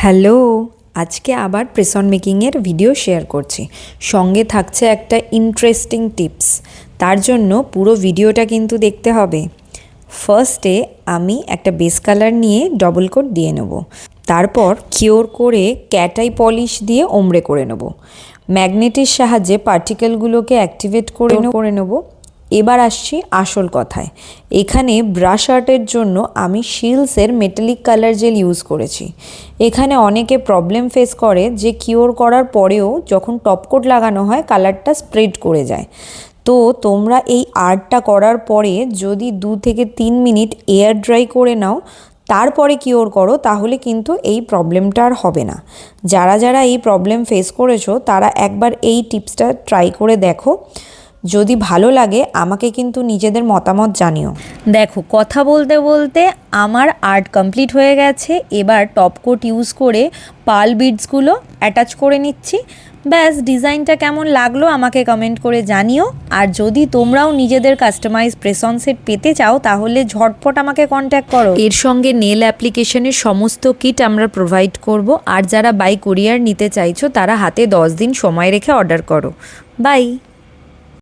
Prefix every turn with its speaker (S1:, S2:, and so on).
S1: Hello, আজকে আবার press-on মেকিংয়ের video share করছি। সঙ্গে থাকছে একটা ইন্টারেস্টিং টিপস। তার জন্য পুরো ভিডিওটা কিন্তু দেখতে হবে। ফার্স্টে আমি একটা বেস কালার নিয়ে ডবল কোট দিয়ে নেব। তারপর কিওর করে ক্যাট আই পলিশ দিয়ে ওমড়ে করে নেব। ম্যাগনেটের সাহায্যে পার্টিকেলগুলোকে অ্যাক্টিভেট করে নেব। এবার আসছি আসল কথায়। এখানে ব্রাশ আর্টের জন্য আমি শিলসের মেটালিক কালার জেল ইউজ করেছি। এখানে অনেকে প্রবলেম ফেস করে যে কিওর করার পরেও যখন টপকোট লাগানো হয় কালারটা স্প্রেড করে যায়। তো তোমরা এই আর্টটা করার পরে যদি 2 থেকে 3 মিনিট এয়ার ড্রাই করে নাও, তারপরে কিওর করো, তাহলে কিন্তু এই প্রবলেমটা আর হবে না। যারা যারা এই প্রবলেম ফেস করেছো তারা একবার এই টিপসটা ট্রাই করে দেখো। যদি ভালো লাগে আমাকে কিন্তু নিজেদের মতামত জানিও। দেখো, কথা বলতে বলতে আমার আর্ট কমপ্লিট হয়ে গেছে। এবার টপকোট ইউজ করে পার্ল বিডসগুলো অ্যাটাচ করে নিচ্ছি। ব্যাস, ডিজাইনটা কেমন লাগলো আমাকে কমেন্ট করে জানিও। আর যদি তোমরাও নিজেদের কাস্টমাইজ প্রেস-অন সেট পেতে চাও তাহলে ঝটপট আমাকে কন্ট্যাক্ট করো। এর সঙ্গে নেল অ্যাপ্লিকেশনের সমস্ত কিট আমরা প্রোভাইড করব। আর যারা বাই কুরিয়ার নিতে চাইছো তারা হাতে 10 দিন সময় রেখে অর্ডার করো। বাই।